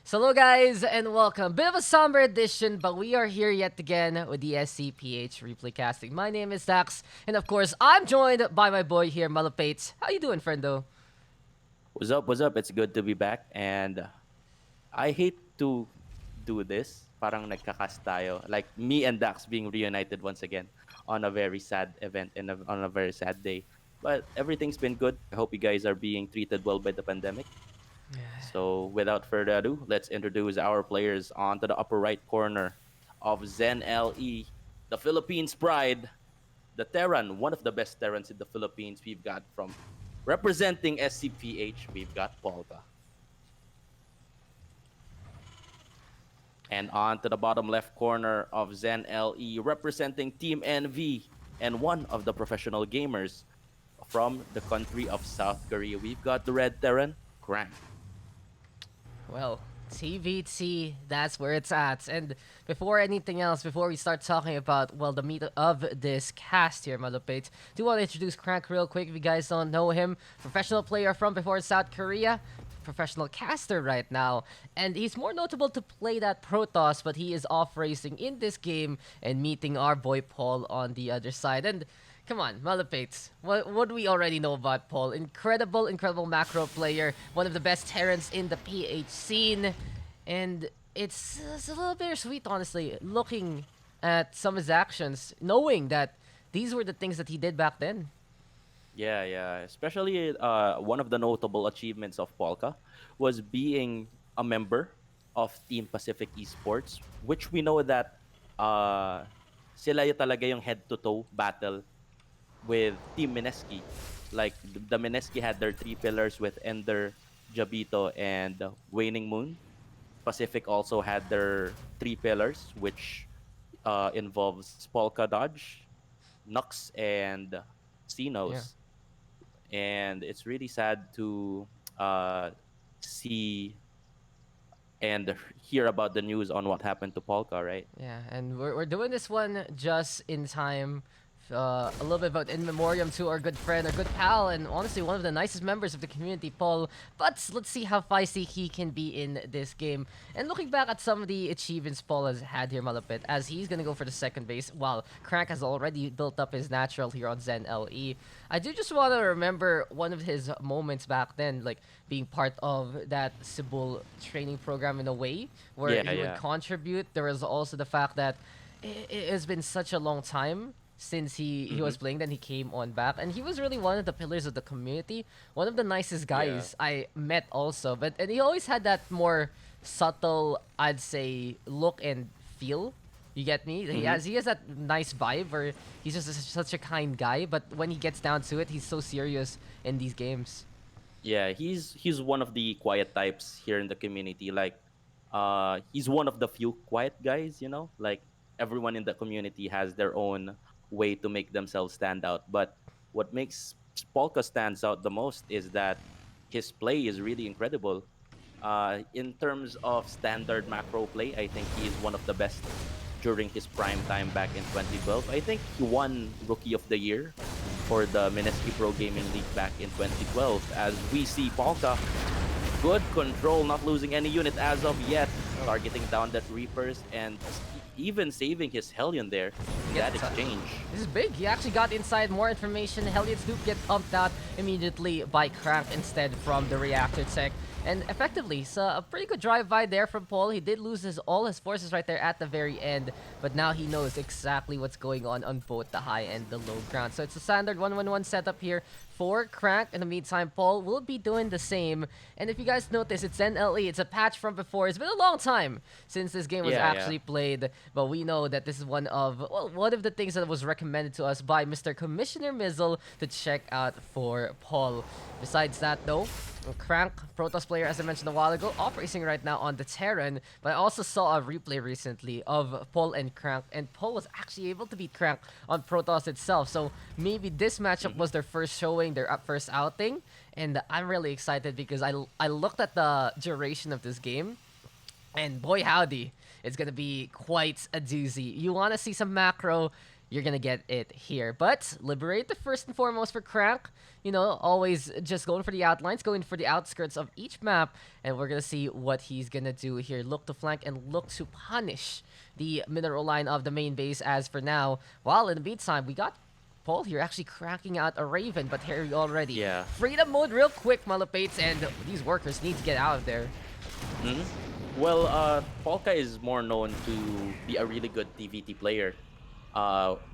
So hello guys and welcome. Bit of a somber edition, but we are here yet again with the SCPH replay casting. My name is Daks, and of course I'm joined by my boy here, Malupeyt. How you doing, friendo? What's up? What's up? It's good to be back. And I hate to do this. Parang nagkakas tayo. Like me and Dax being reunited once again on a very sad event and on a very sad day. But everything's been good. I hope you guys are being treated well by the pandemic. So without further ado, let's introduce our players onto the upper right corner of Zen LE, the Philippines pride, the Terran, one of the best Terrans in the Philippines. We've got from representing SCPH, we've got Polka. And on to the bottom left corner of Zen LE, representing Team NV and one of the professional gamers from the country of South Korea. We've got the Red Terran, CranK. Well, TVT, that's where it's at. And before anything else, before we start talking about, well, the meat of this cast here, Malupeyt, do want to introduce CranK real quick if you guys don't know him. Professional player from before South Korea, professional caster right now, and he's more notable to play that Protoss, but he is off racing in this game and meeting our boy Paul on the other side. And come on, Malupeyt. What do we already know about Paul? Incredible macro player, one of the best Terrans in the PH scene, and it's a little bittersweet, honestly, looking at some of his actions, knowing that these were the things that he did back then. Yeah. Especially one of the notable achievements of Polka was being a member of Team Pacific Esports, which we know that uh, sila yung talaga yung head-to-toe battle with Team Mineski. Like the Mineski had their three pillars with Ender, Jabito, and Waning Moon. Pacific also had their three pillars, which involves Polka Dodge, Nux, and Yeah. Xenos. And it's really sad to uh, see and hear about the news on what happened to Polka, right? Yeah, and we're doing this one just in time. A little bit about in memoriam to our good friend, our good pal, and honestly one of the nicest members of the community, Paul. But let's see how feisty he can be in this game. And looking back at some of the achievements Paul has had here, Malupit, as he's gonna go for the second base, while CranK has already built up his natural here on Zen LE. I do just want to remember one of his moments back then, like being part of that Cebu training program in a way, where Yeah, he would yeah. contribute. There was also the fact that it has been such a long time since he Mm-hmm. was playing, then he came on back, and he was really one of the pillars of the community, one of the nicest Yeah. guys I met also. But and he always had that more subtle, I'd say, look and feel. You get me? Mm-hmm. He has that nice vibe where he's just such a kind guy, but when he gets down to it, he's so serious in these games. Yeah, he's one of the quiet types here in the community. Like, he's one of the few quiet guys. Like everyone in the community has their own way to make themselves stand out. But what makes Polka stands out the most is that his play is really incredible. In terms of standard macro play, I think he is one of the best during his prime time back in 2012. I think he won Rookie of the Year for the Mineski Pro Gaming League back in 2012. As we see Polka, good control, not losing any unit as of yet, Oh, targeting down that Reapers and even saving his Hellion there in get that exchange. this is big. He actually got inside more information. Hellions do get pumped out immediately by CranK instead from the reactor tech. And effectively, so a pretty good drive-by there from Paul. He did lose all his forces right there at the very end, but now he knows exactly what's going on both the high and the low ground. So it's a standard 1-1-1 setup here for CranK. In the meantime, Paul will be doing the same. And if you guys notice, it's NLE. It's a patch from before. It's been a long time since this game was Yeah. actually played, but we know that this is one of the things that was recommended to us by Mr. Commissioner Mizzle to check out for Paul. Besides that, though, CranK, Protoss player, as I mentioned a while ago, off racing right now on the Terran. But I also saw a replay recently of Paul and CranK, and Paul was actually able to beat CranK on Protoss itself. So maybe this matchup Mhm. was their first showing, their first outing, and I'm really excited because I looked at the duration of this game, and boy howdy, it's gonna be quite a doozy. You want to see some macro? you're gonna get it here. But Liberate the first and foremost for CranK. Always just going for the outlines, going for the outskirts of each map, and we're gonna see what he's gonna do here. Look to flank and look to punish the mineral line of the main base as for now. While in the meantime, we got Paul here actually cracking out a Raven, but here we already. Yeah. Freedom mode real quick, Malupeyt, and these workers need to get out of there. Mhm. Well, Polka is more known to be a really good TVT player.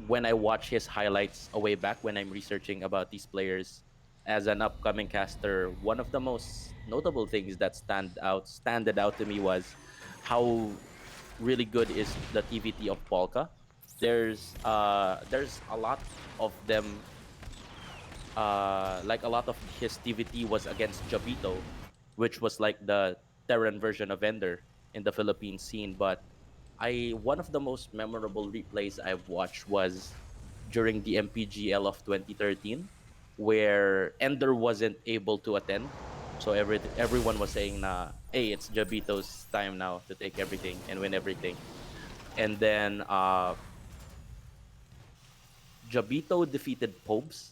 When I watch his highlights a way back when I'm researching about these players as an upcoming caster, one of the most notable things that standed out to me was how really good is the TVT of Polka. There's a lot of them, like a lot of his TVT was against Jabito, which was like the Terran version of Ender in the Philippine scene. But one of the most memorable replays I've watched was during the MPGL of 2013, where Ender wasn't able to attend. So everyone was saying na, hey, it's Jabito's time now to take everything and win everything. And then Jabito defeated Pobes,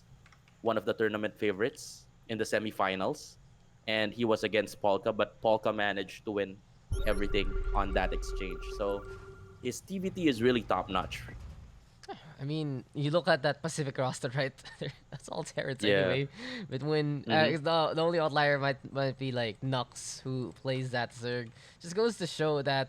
one of the tournament favorites, in the semifinals, and he was against Polka, but Polka managed to win everything on that exchange. So his TVT is really top notch. I mean, you look at that Pacific roster, right? That's all Terrans Yeah. anyway. Between the only outlier might be like Nux, who plays that Zerg. Just goes to show that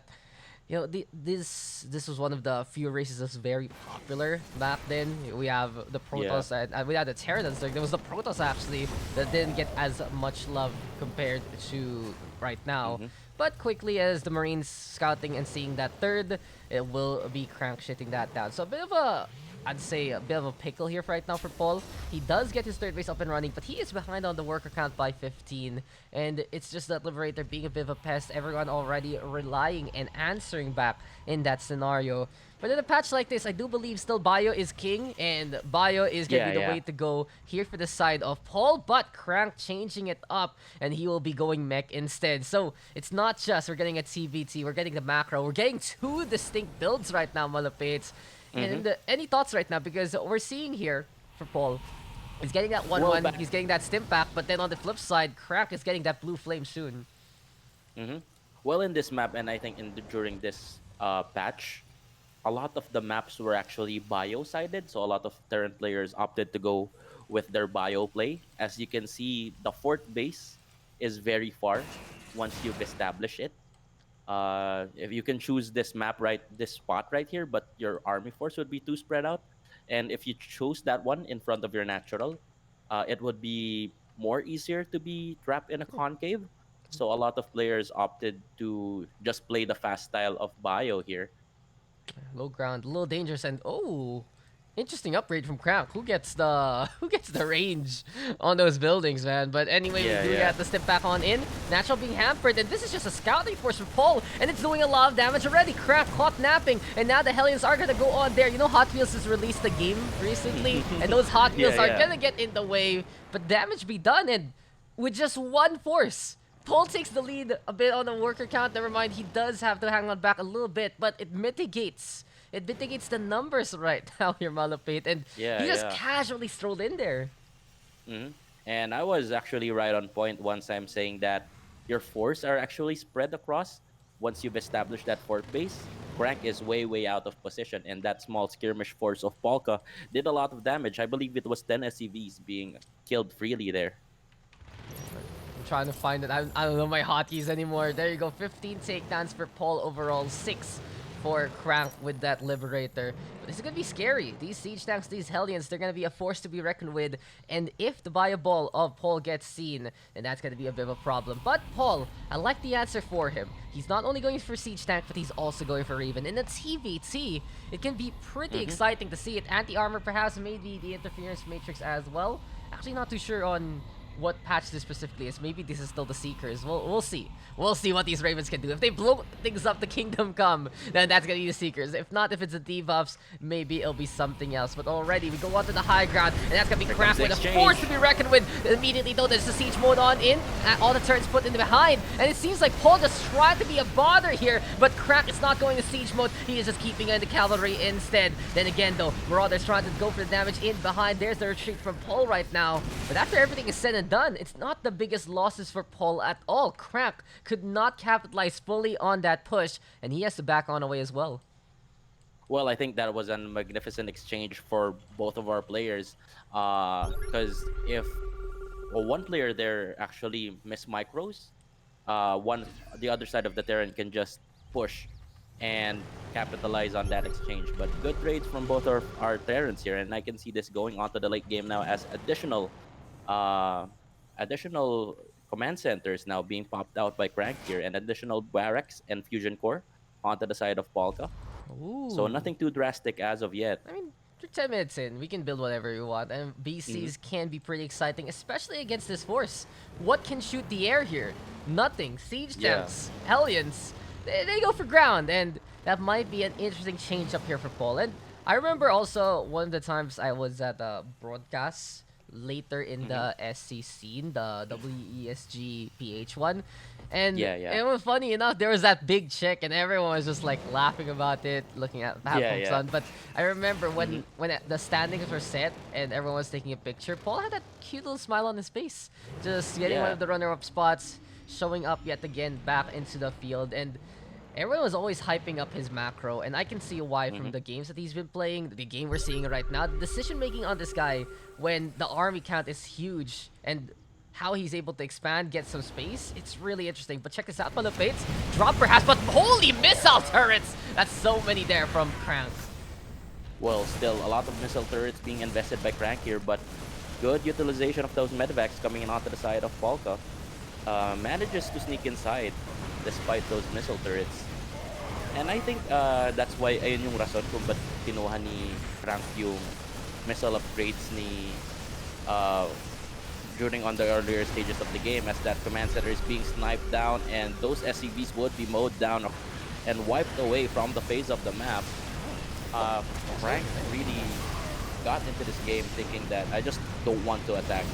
this was one of the few races that's very popular back then. We have the Yeah. Protoss and we had the Terran Zerg. There was the Protoss actually that didn't get as much love compared to right now. Mm-hmm. But quickly as the Marines scouting and seeing that third, it will be Crank shitting that down. So a bit of I'd say a bit of a pickle here right now for Paul. He does get his third base up and running, but he is behind on the worker count by 15. And it's just that Liberator being a bit of a pest, everyone already relying and answering back in that scenario. But in a patch like this, I do believe still Bio is king, and Bio is going to be the way to go here for the side of Paul, but Crank changing it up, and he will be going mech instead. So it's not just we're getting a TVT, we're getting the macro, we're getting two distinct builds right now, Malupeyt. And any thoughts right now? Because we're seeing here for Paul, he's getting that 1-1, he's getting that stim pack, but then on the flip side, Crank is getting that blue flame soon. Well, in this map, and I think during this patch, a lot of the maps were actually bio-sided, so a lot of Terran players opted to go with their bio play. As you can see, the fourth base is very far once you've established it. If you can choose this map this spot right here, but your army force would be too spread out. And if you chose that one in front of your natural, it would be more easier to be trapped in a concave. So a lot of players opted to just play the fast style of bio here. Low ground, a little dangerous, and interesting upgrade from Crank. Who gets the range on those buildings, man? But anyway, we do get the step back on in. Natural being hampered, and this is just a scouting force for Paul, and it's doing a lot of damage already. Crank caught napping, and now the Hellions are gonna go on there. Hot Wheels has released the game recently, and those Hot Wheels are gonna get in the way, but damage be done, and with just one force. Paul takes the lead a bit on the worker count. Never mind, he does have to hang on back a little bit, but it mitigates the numbers right now here, Malupeyt, and he just casually strolled in there. And I was actually right on point once I'm saying that your force are actually spread across. Once you've established that fourth base, Crank is way out of position, and that small skirmish force of Polka did a lot of damage. I believe it was 10 SCVs being killed freely there. I'm trying to find it. I don't know my hotkeys anymore. There you go, 15 takedowns for Paul overall, 6 for Crank with that Liberator. But this is gonna be scary. These siege tanks, these Hellions, they're gonna be a force to be reckoned with. And if the bio ball of Paul gets seen, then that's gonna be a bit of a problem. But Paul, I like the answer for him. He's not only going for siege tank, but he's also going for Raven. In the TVT, it can be pretty exciting to see it. Anti-armor perhaps, maybe the interference matrix as well. Actually not too sure on what patch this specifically is. Maybe this is still the Seekers. We'll see. We'll see what these Ravens can do. If they blow things up, the Kingdom Come, then that's gonna be the Seekers. If not, if it's the debuffs, maybe it'll be something else. But already, we go onto the high ground, and that's gonna be CranK with a force to be reckoned with. Immediately, though, there's the siege mode on in. All the turrets put in behind, and it seems like Paul just tried to be a bother here, but CranK is not going to siege mode. He is just keeping in the cavalry instead. Then again, though, Marauders trying to go for the damage in behind. There's the retreat from Paul right now. But after everything is said and done, it's not the biggest losses for Paul at all. CranK could not capitalize fully on that push, and he has to back on away as well. Well, I think that was a magnificent exchange for both of our players. Because if one player there actually miss micros, the other side of the terrain can just push and capitalize on that exchange. But good trades from both our terrains here, and I can see this going on to the late game now as additional command centers now being popped out by CranK here, and additional barracks and fusion core onto the side of Polka. Ooh. So nothing too drastic as of yet. I mean, we're 10 minutes in, we can build whatever we want, and BCs can be pretty exciting, especially against this force. What can shoot the air here? Nothing. Siege tanks, Hellions, they go for ground, and that might be an interesting change up here for Paul. And I remember also one of the times I was at a broadcast later in the SC scene, the WESG one. And it was funny enough, there was that big chick and everyone was just like laughing about it, looking at on. But I remember when the standings were set and everyone was taking a picture, Paul had that cute little smile on his face. Just getting one of the runner-up spots, showing up yet again back into the field. And everyone was always hyping up his macro, and I can see why from the games that he's been playing, the game we're seeing right now, the decision-making on this guy when the army count is huge, and how he's able to expand, get some space, it's really interesting. But check this out, Malupeyt. Drop perhaps, but holy missile turrets! That's so many there from CranK. Well, still a lot of missile turrets being invested by CranK here, but good utilization of those medevacs coming in onto the side of Polka. Manages to sneak inside despite those missile turrets. And I think that's why ayun yung rason kung ba't kinuha ni CranK yung missile upgrades ni during on the earlier stages of the game, as that command center is being sniped down and those SCVs would be mowed down and wiped away from the face of the map. CranK really got into this game thinking that I just don't want to attack,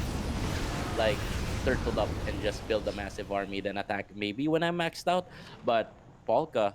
like turtle up and just build a massive army, then attack maybe when I'm maxed out. But Polka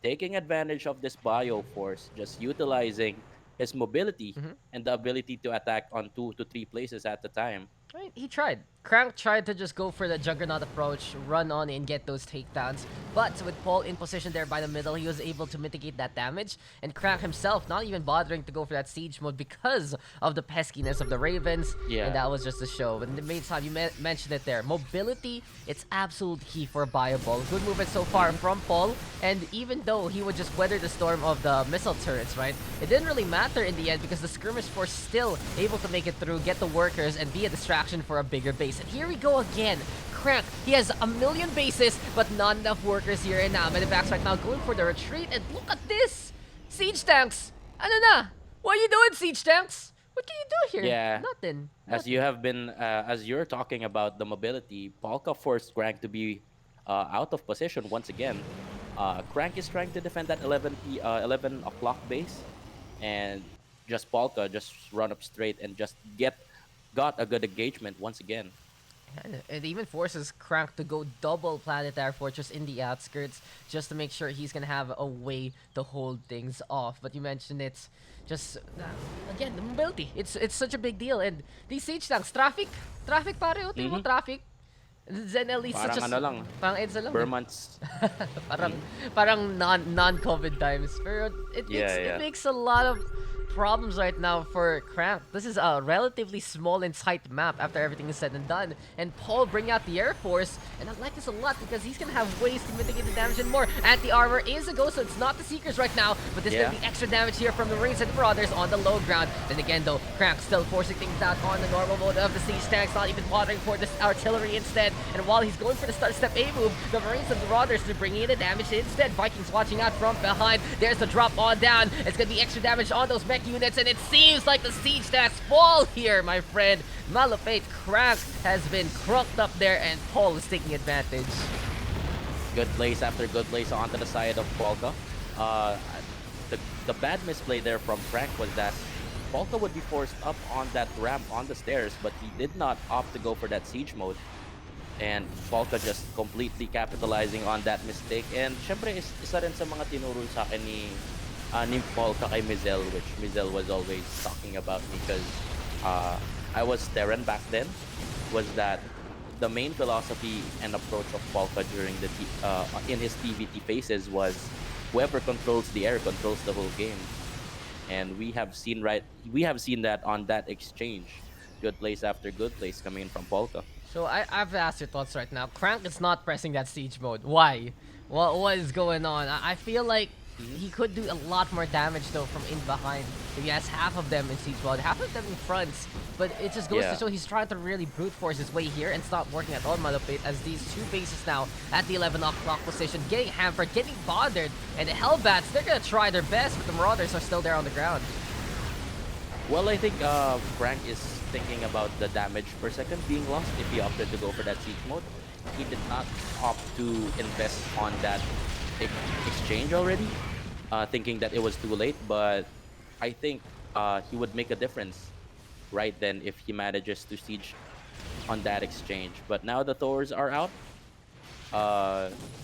taking advantage of this bio force, just utilizing his mobility and the ability to attack on 2 to 3 places at a time. Right, he tried. CranK tried to just go for the Juggernaut approach, run on and get those takedowns. But with Paul in position there by the middle, he was able to mitigate that damage. And CranK himself not even bothering to go for that siege mode because of the peskiness of the Ravens. And that was just a show. But in the meantime, you mentioned it there. Mobility, it's absolute key for a viable. Good movement so far from Paul. And even though he would just weather the storm of the missile turrets, right? It didn't really matter in the end because the skirmish force still able to make it through, get the workers, and be a distraction for a bigger base. And here we go again. CranK, he has a million bases, but not enough workers here. And now Medivacs right now going for the retreat. And look at this! Siege tanks! Ano na? What are you doing, siege tanks? What can you do here? Yeah. Nothing. As you have been, as you're talking about the mobility, Polka forced CranK to be out of position once again. CranK is trying to defend that 11 o'clock base, and just Polka just run up straight and just got a good engagement once again. It even forces CranK to go double Planetary Fortress in the outskirts just to make sure he's gonna have a way to hold things off. But you mentioned it's just again the mobility. It's such a big deal, and these siege tanks, traffic pare, ultimo traffic. Then at least Parang just ano lang, parang EDSA lang. per months. parang non-COVID times. Pero it makes a lot of problems right now for CranK. This is a relatively small and tight map after everything is said and done. And Paul bring out the Air Force, and I like this a lot because he's gonna have ways to mitigate the damage and more. Anti-armor is a go, so it's not the Seekers right now, but there's gonna be extra damage here from the Marines and the Marauders on the low ground. Then again though, CranK still forcing things out on the normal mode of the siege tanks, not even bothering for this artillery instead. And while he's going for the step A move, the Marines and the Marauders are bringing in the damage instead. Vikings watching out from behind. There's the drop on down. It's gonna be extra damage on those mech units, and it seems like the siege stacks fall here, my friend. Malupeyt, CranK has been crunked up there, and Paul is taking advantage. Good plays after good plays onto the side of Polka. Uh, the bad misplay there from CranK was that Polka would be forced up on that ramp on the stairs, but he did not opt to go for that siege mode. And Polka just completely capitalizing on that mistake. And syempre, isa rin sa mga tinuro sa akin ni Polka kay Mizel, which Mizel was always talking about me because I was Terran back then, was that the main philosophy and approach of Polka during in his TVT phases was whoever controls the air controls the whole game. And we have seen that on that exchange. Good plays after good plays coming in from Polka. So I've asked your thoughts right now. CranK is not pressing that siege mode. Why? What is going on? I feel like he could do a lot more damage though from in behind. If he has half of them in siege mode, half of them in fronts. But it just goes to show he's trying to really brute force his way here, and it's not working at all, Malupeyt, as these two bases now at the 11 o'clock position, getting hampered, getting bothered, and the Hellbats, they're gonna try their best, but the Marauders are still there on the ground. Well, I think CranK is thinking about the damage per second being lost if he opted to go for that siege mode. He did not opt to invest on that exchange already, thinking that it was too late, but I think he would make a difference right then if he manages to siege on that exchange. But now the Thors are out.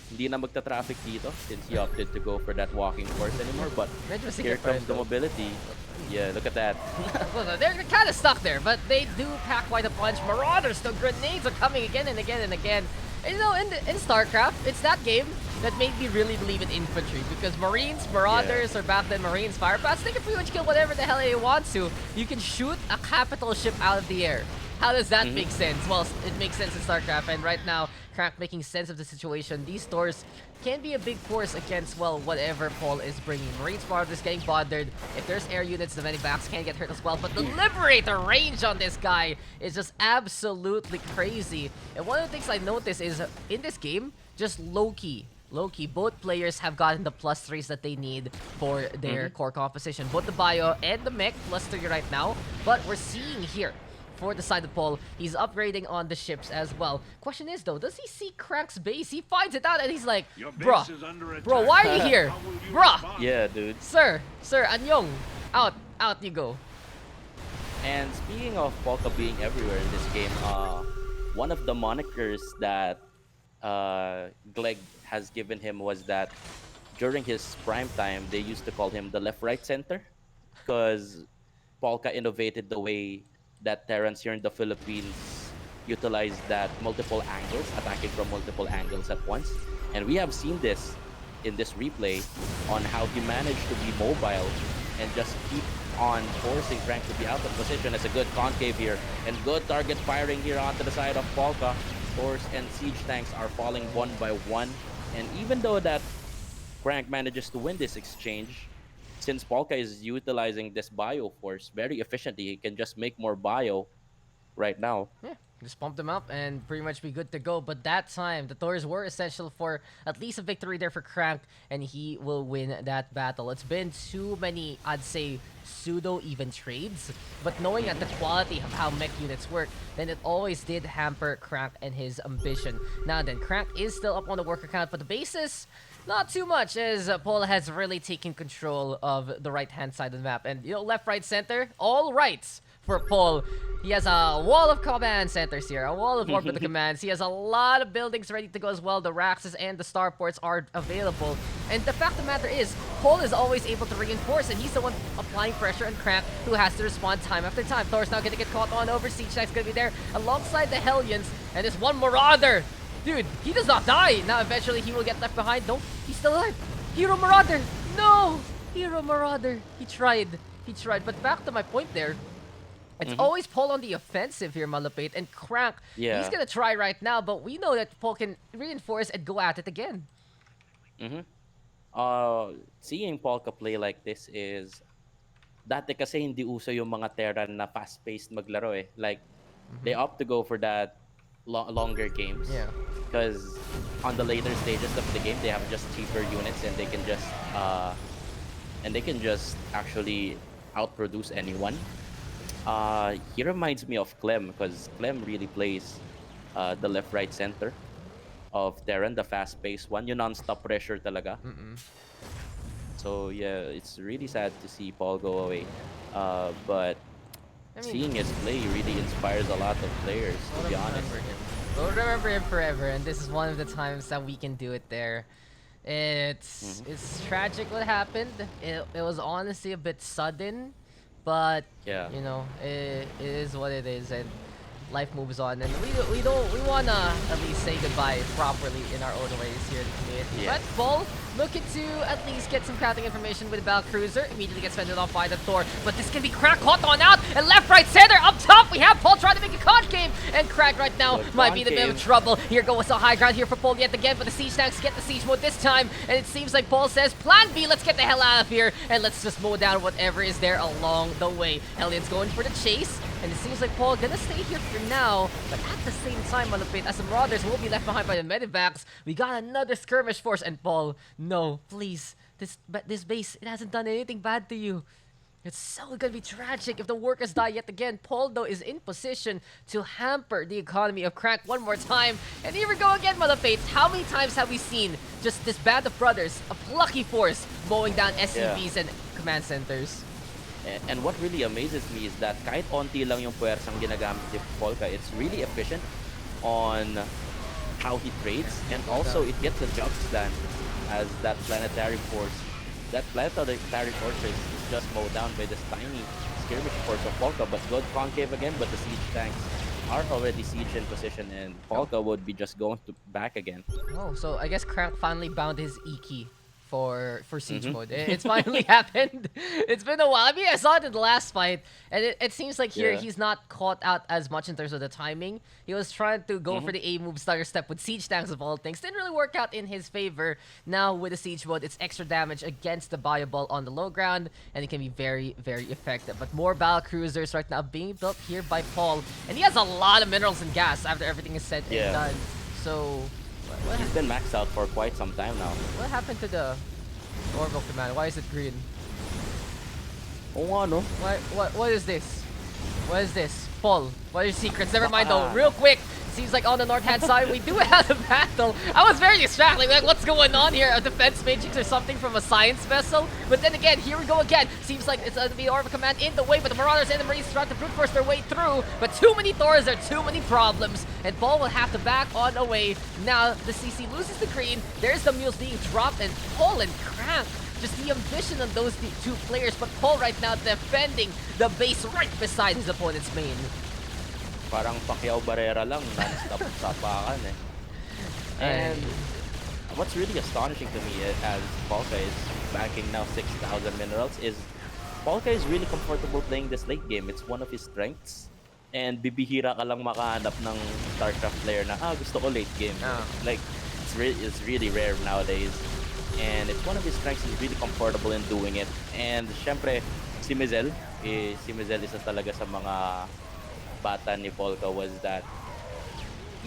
Hindi na magta-traffic dito since he opted to go for that walking force anymore, but here comes the mobility. Yeah, look at that. Well, they're kind of stuck there, but they do pack quite a punch. Marauders, the grenades are coming again and again and again. And, you know, in StarCraft, it's that game that made me really believe in infantry, because Marines, Marauders, or back then Marines, Firebats, they can pretty much kill whatever the hell they want to. You can shoot a capital ship out of the air. How does that make sense? Well, it makes sense in StarCraft, and right now, CranK making sense of the situation. These stores can be a big force against, well, whatever Paul is bringing. Marines, Marauders getting bothered. If there's air units, the Medivacs can get hurt as well. But the Liberator range on this guy is just absolutely crazy. And one of the things I noticed is, in this game, just low-key, both players have gotten the +3s that they need for their core composition. Both the Bio and the Mech +3 right now. But we're seeing here, for the side of Paul, he's upgrading on the ships as well. Question is though, does he see CranK's base? He finds it out and he's like, bro, why are you here? Bruh! Yeah, dude. Sir, Anyong, out you go. And speaking of Polka being everywhere in this game, one of the monikers that Gleg has given him was that during his prime time, they used to call him the left-right center, because Polka innovated the way that Terrans here in the Philippines utilize that multiple angles, attacking from multiple angles at once. And we have seen this in this replay on how he managed to be mobile and just keep on forcing CranK to be out of position. As a good concave here, and good target firing here onto the side of Polka. Force and siege tanks are falling one by one. And even though that CranK manages to win this exchange, since Polka is utilizing this bio force very efficiently, he can just make more bio right now. Yeah, just pump them up and pretty much be good to go. But that time, the Thors were essential for at least a victory there for CranK, and he will win that battle. It's been too many, I'd say, pseudo-even trades, but knowing at the quality of how mech units work, then it always did hamper CranK and his ambition. Now then, CranK is still up on the worker count, but the basis, not too much, as Paul has really taken control of the right-hand side of the map. And, you know, left, right, center, all rights for Paul. He has a wall of command centers here, a wall of orbital commands. He has a lot of buildings ready to go as well. The Raxes and the starports are available. And the fact of the matter is, Paul is always able to reinforce, and he's the one applying pressure on CranK, who has to respond time after time. Thor's now gonna get caught on over. Siege Knight's gonna be there alongside the Hellions, and this one Marauder. Dude, he does not die. Now eventually he will get left behind. No, he's still alive. Hero Marauder. No! Hero Marauder. He tried. But back to my point there. It's always Paul on the offensive here, Malupeyt, and CranK. Yeah. He's gonna try right now, but we know that Paul can reinforce and go at it again. Seeing Polka play like this is, dati kasi hindi uso yung mga Terran na fast-paced maglaro eh. Like, they opt to go for that longer games. Yeah. Because on the later stages of the game, they have just cheaper units, and they can just actually outproduce anyone. He reminds me of Clem because Clem really plays the left, right, center of Terran, the fast-paced one. Yung non-stop pressure talaga. Mm-mm. So yeah, it's really sad to see Paul go away. But I mean, seeing his play really inspires a lot of players, to we'll be honest. remember him. We'll remember him forever, and this is one of the times that we can do it there. Hmm. It's tragic what happened. It was honestly a bit sudden, but Yeah. you know it is what it is, and life moves on. And we wanna at least say goodbye properly in our own ways here in the community. Yeah. But Bull looking to at least get some crafting information with the Battle Cruiser. Immediately gets fended off by the Thor, but this can be CranK caught on out, and left, right, center, up top we have Paul trying to make a concave, and CranK right now Good might be in a bit of concave. trouble. Here goes the high ground here for Paul yet again, but the siege tanks get the siege mode this time, and it seems like Paul says, plan B, let's get the hell out of here, and let's just mow down whatever is there along the way. Elliot's going for the chase, and it seems like Paul gonna stay here for now, but at the same time, Malupeyt, as the Marauders will be left behind by the Medivacs, we got another skirmish force, and Paul, no, please, this base, it hasn't done anything bad to you. It's so gonna be tragic if the workers die yet again. Paul, though, is in position to hamper the economy of CranK one more time. And here we go again, Malupeyt. How many times have we seen just this band of brothers, a plucky force, mowing down SCVs and command centers? And what really amazes me is that kahit onti lang yung puwersang ginagamit ni Polka, it's really efficient on how he trades, and also it gets the jobs done as that planetary force. That planetary fortress is just mowed down by this tiny skirmish force of Polka, but good concave again, but the siege tanks are already siege in position, and Polka would be just going to back again. Oh, so I guess CranK finally bound his E-key for siege Mhm. mode. It's finally happened. It's been a while. I mean, I saw it in the last fight, and it seems like here Yeah. he's not caught out as much in terms of the timing. He was trying to go for the A move starter step with siege tanks of all things. Didn't really work out in his favor. Now with the siege mode, it's extra damage against the bio ball on the low ground, and it can be very, very effective. But more battle cruisers right now being built here by Paul, and he has a lot of minerals and gas after everything is said Yeah. and done. So He's been maxed out for quite some time now. what happened to the Orbital command? Why is it green? Oo nga, no? What is this? What is this? Paul, what are your secrets? Never mind though, real quick. Seems like on the north hand side we do have a battle. I was very distracted, like what's going on here? A defense matrix or something from a science vessel? But then again, here we go again. Seems like it's the Orbital command in the way, but the Marauders and the Marines trying to brute force their way through. But too many Thors are too many problems, and Paul will have to back on away. Now the CC loses the green. There's the mules being dropped, and Paul and CranK. Just the ambition on those two players, but Paul right now defending the base right beside his opponent's main. Parang Pacquiao Barrera lang, non-stop sapakan eh. And what's really astonishing to me as Polka is banking now 6,000 minerals is Polka is really comfortable playing this late game. It's one of his strengths. And bibihira ka lang makahanap ng StarCraft player na, gusto ko late game. Like, it's really rare nowadays. And it's one of his strengths. He's really comfortable in doing it. And syempre, si Mizel isa talaga sa mga bata ni Polka was that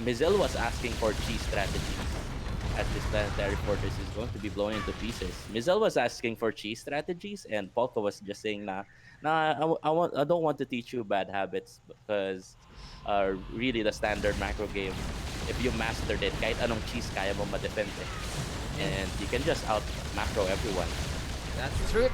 Mizel was asking for cheese strategies as this planetary fortress is going to be blown into pieces. Mizel was asking for cheese strategies, and Polka was just saying, I don't want to teach you bad habits because really the standard macro game, if you mastered it, kahit anong cheese kaya mo ma-defend eh. And you can just out macro everyone. That's the truth.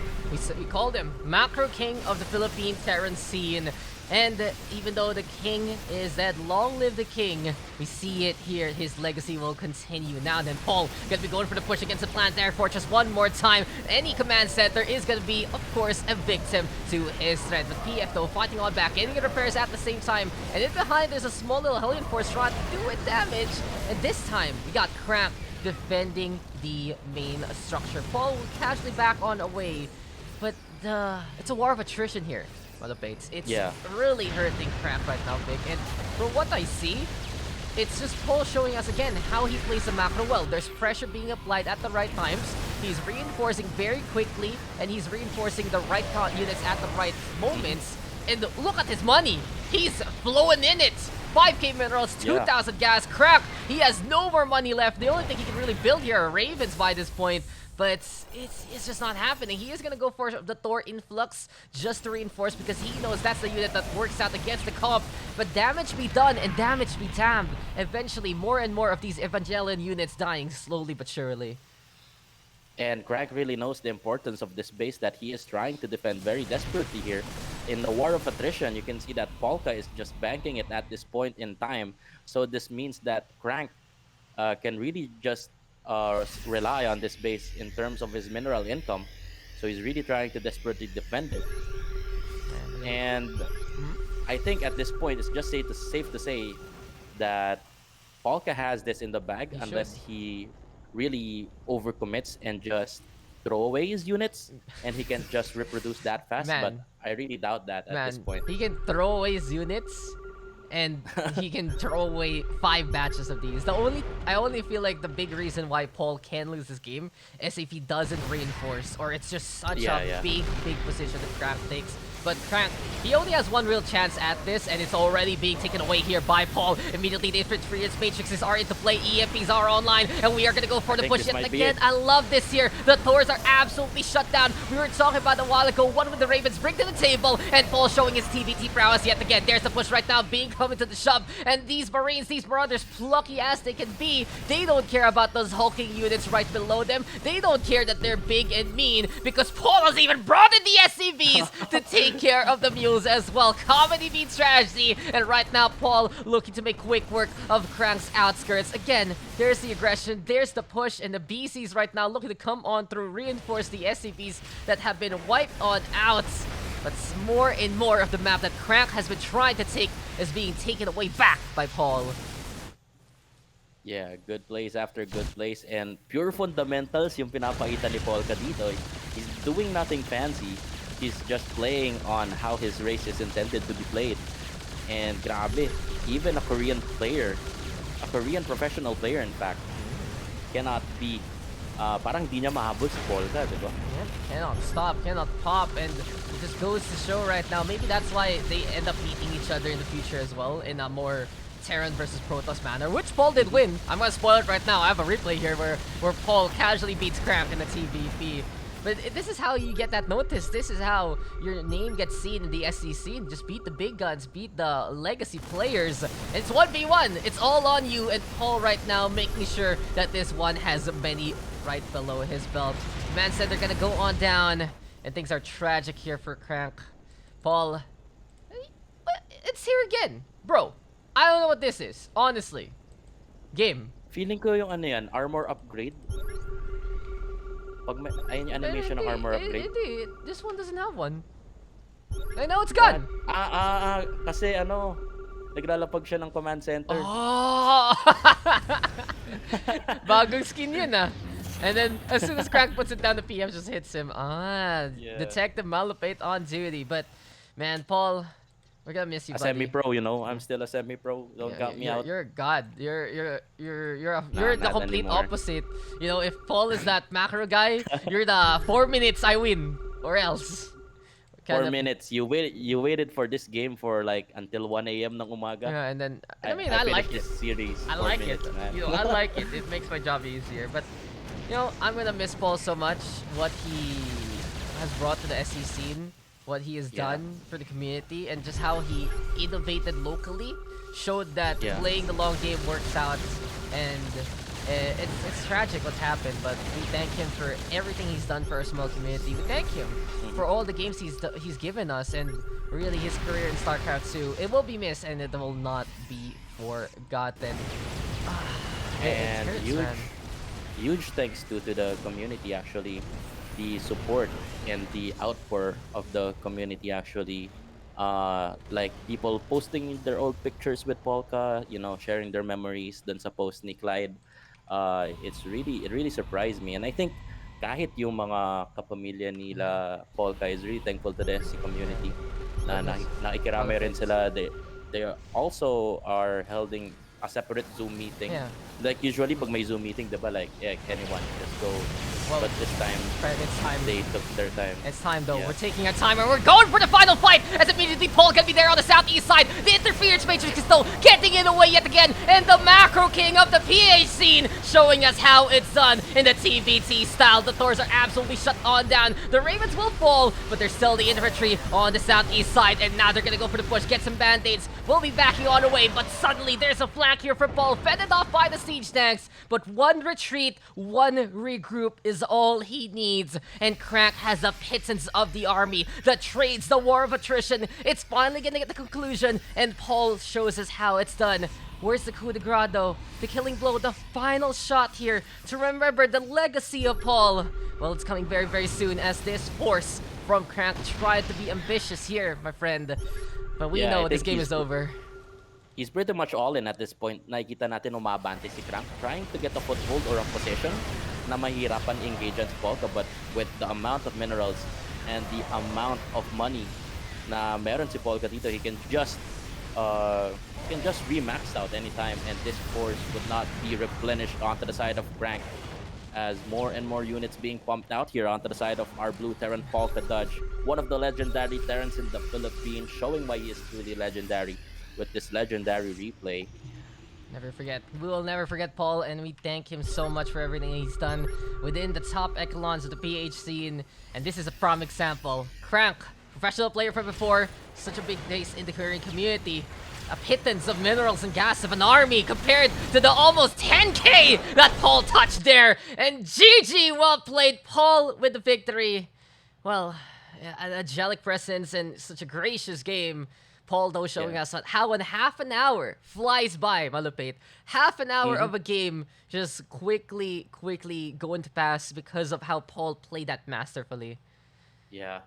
We called him Macro King of the Philippine Terran scene. And even though the king is dead, long live the king, we see it here. His legacy will continue. Now then, Paul gonna be going for the push against the planetary fortress one more time. Any command center is gonna be, of course, a victim to his threat. But PF, though, fighting on back, getting repairs at the same time. And in behind, there's a small little Hellion force trying to do it damage. And this time, we got CranK defending the main structure. Paul will casually back on away. But it's a war of attrition here. Malupeyt. It's really hurting CranK right now, Big. And from what I see, it's just Paul showing us again how he plays the macro well. There's pressure being applied at the right times. He's reinforcing very quickly, and he's reinforcing the right units at the right moments. And look at his money. He's flowing in it. 5k minerals, Yeah. 2,000 gas. CranK, he has no more money left. The only thing he can really build here are Ravens by this point. But it's just not happening. He is gonna go for the Thor influx just to reinforce because he knows that's the unit that works out against the comp. But damage be done and damage be damned. Eventually, more and more of these Evangelion units dying slowly but surely. And CranK really knows the importance of this base that he is trying to defend very desperately here. In the War of Attrition, you can see that Polka is just banking it at this point in time. So this means that CranK can really just rely on this base in terms of his mineral income. So he's really trying to desperately defend it. And I think at this point, it's just safe to say that Polka has this in the bag He should. unless he really overcommits and just throw away his units and he can just reproduce that fast. But Man. I really doubt that at this Man, point. he can throw away his units and he can throw away 5 batches of these. I only feel like the big reason why Paul can lose this game is if he doesn't reinforce, or it's just such a big position that CranK takes. But CranK, he only has one real chance at this, and it's already being taken away here by Paul. Immediately, the Infiltrator's Matrixes are into play, EMPs are online, and we are gonna go for the push yet again. I love this here. The Thors are absolutely shut down. We were talking about a while ago, one with the Ravens bring to the table, and Paul showing his TVT prowess yet again. There's the push right now, being coming to the shove, and these Marines, these Marauders, plucky as they can be, they don't care about those hulking units right below them. They don't care that they're big and mean, because Paul has even brought in the SCVs to take care of the mules as well. Comedy beats tragedy, and right now Paul looking to make quick work of CRANK's outskirts. Again, there's the aggression, there's the push, and the BCs right now looking to come on through, reinforce the SCVs that have been wiped on out. But more and more of the map that CRANK has been trying to take is being taken away back by Paul. Yeah, good plays after good plays, and pure fundamentals yung pinapakita ni Polka dito. He's doing nothing fancy. He's just playing on how his race is intended to be played. And grabe, even a Korean player, a Korean professional player in fact, cannot be, parang di niya mahabol si Polka, di ba? Yeah, cannot stop, cannot pop, and it just goes to show right now. Maybe that's why they end up beating each other in the future as well, in a more Terran versus Protoss manner, which Paul did win. I'm gonna spoil it right now. I have a replay here where Paul casually beats CranK in the TVP. But this is how you get that notice. This is how your name gets seen in the SEC. Just beat the big guns, beat the legacy players. It's 1v1. It's all on you. And Paul right now making sure that this one has many right below his belt. Man said they're gonna go on down. And things are tragic here for CranK. Paul, it's here again. Bro, I don't know what this is. Honestly. Game. Feeling ko yung ano yan, armor upgrade. Pag may, ayun yung animation ng armor upgrade. This one doesn't have one. I know it's gone. Kasi ano, naglalapag siya ng command center. Oh! Bagong skin yun ah. And then, as soon as CranK puts it down, the PM just hits him. Yeah. Detective Malupeyt on duty. But, man, Paul, we're gonna miss you, A buddy. semi-pro, you know? I'm still a semi-pro. Don't count me out. You're a god. You're the not complete anymore. opposite. You know, if Paul is that macro guy, you're the 4 minutes I win, or else. 4 minutes. You waited for this game for like until 1 a.m. ng umaga. Yeah, and then I mean I I like finished it. this series. I 4 like minutes, it. man. You know, I like it. It makes my job easier. But you know, I'm gonna miss Paul so much. What he has brought to the SE scene, what he has done for the community, and just how he innovated locally, showed that playing the long game works out. And it's tragic what's happened, but we thank him for everything he's done for our small community. We thank him for all the games he's given us, and really his career in StarCraft 2. It will be missed, and it will not be forgotten. And it hurts, huge, man. huge thanks to the community actually. The support and the outpour of the community actually. Like people posting their old pictures with Polka, you know, sharing their memories dun sa post ni Clyde. It really surprised me, and I think kahit yung mga kapamilya nila Polka is really thankful to the SC community na nakikirami rin sila. They also are holding a separate Zoom meeting. Yeah. Like usually pag may Zoom meeting, diba, like anyone just go Well, but this time Fred, it's time. they took their time. It's time though. Yeah. We're taking our time and we're going for the final fight as immediately Paul gonna be there on the southeast side. The interference matrix is still getting in the way yet again. And the macro king of the PH scene showing us how it's done in the TBT style. The Thors are absolutely shut on down. The Ravens will fall, but there's still the infantry on the southeast side. And now they're gonna go for the push, get some band-aids. We'll be backing on the way, but suddenly there's a flank here for Paul, fended off by the siege tanks. But one retreat, one regroup is all he needs. And CranK has the pittance of the army, the trades, the war of attrition. It's finally gonna get the conclusion, and Paul shows us how it's done. Where's the coup de grace though? The killing blow, the final shot here to remember the legacy of Paul. Well, it's coming very, very soon as this force from CranK tried to be ambitious here, my friend. But we Yeah, know I this think game he's is over. He's pretty much all in at this point. Nakikita natin umabante si CranK, trying to get a foothold or a position na mahirapan engage at Polka, but with the amount of minerals and the amount of money na meron si Polka dito, he can just remax out anytime, and this force would not be replenished onto the side of CranK as more and more units being pumped out here onto the side of our blue Terran Polka Dodge. One of the legendary Terrans in the Philippines, showing why he is truly legendary with this legendary replay. Never forget. We will never forget Paul, and we thank him so much for everything he's done within the top echelons of the PH scene. And this is a prime example. CranK, professional player from before, such a big face in the current community. A pittance of minerals and gas of an army compared to the almost 10k that Paul touched there. And GG, well played, Paul with the victory. Well, an angelic presence and such a gracious game. Paul, though, showing us how in half an hour flies by, Malupeyt. Half an hour of a game just quickly going to pass because of how Paul played that masterfully. Yeah.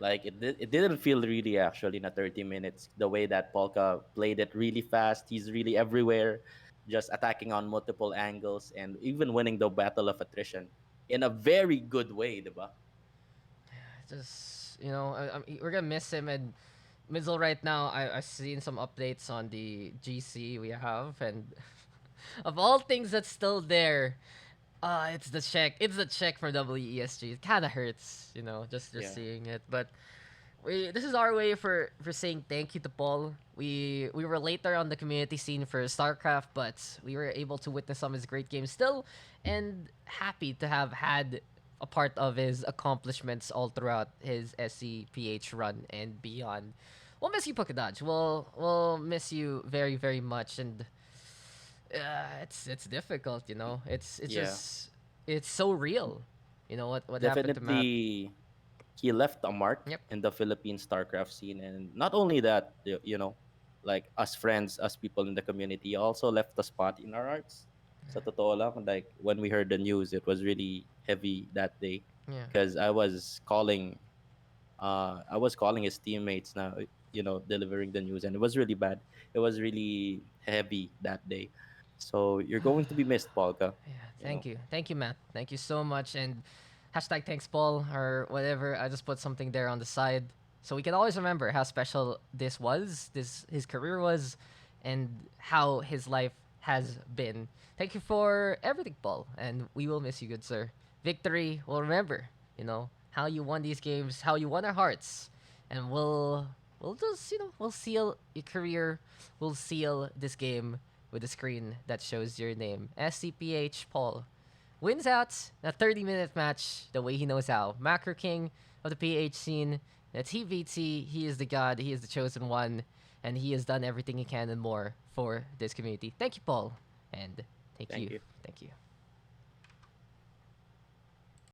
Like it didn't feel really actually in a 30 minutes. The way that Polka played it really fast. He's really everywhere, just attacking on multiple angles and even winning the battle of attrition in a very good way, diba? Just, we're gonna miss him. And Mizzle right now, I've seen some updates on the GC we have, and of all things that's still there, it's the check. It's the check for WESG. It kind of hurts, just Yeah. seeing it. But this is our way for saying thank you to Paul. We were later on the community scene for StarCraft, but we were able to witness some of his great games still, and happy to have had a part of his accomplishments all throughout his SCPH run and beyond. We'll miss you, Dodge. We'll miss you very, very much, and it's difficult, It's Yeah. just it's so real. What happened to Matt? Definitely he left a mark Yep. in the Philippine StarCraft scene, and not only that, like us friends, us people in the community, he also left a spot in our hearts. Sa totoo lang, like when we heard the news, it was really heavy that day Yeah. because I was calling his teammates now, delivering the news, and it was really bad. It was really heavy that day. So you're going to be missed, Polka. Yeah, You know. thank you, Matt. Thank you so much, and hashtag thanks Paul or whatever. I just put something there on the side so we can always remember how special this was, this his career was, and how his life has been. Thank you for everything, Paul, and we will miss you, good sir. Victory, we'll remember. How you won these games, how you won our hearts, and we'll just we'll seal your career, we'll seal this game with a screen that shows your name. SCPH Paul wins out a 30-minute match the way he knows how. Macro King of the PH scene, the TVT, he is the god, he is the chosen one, and he has done everything he can and more for this community. Thank you, Paul, and thank Thank you. you. Thank you.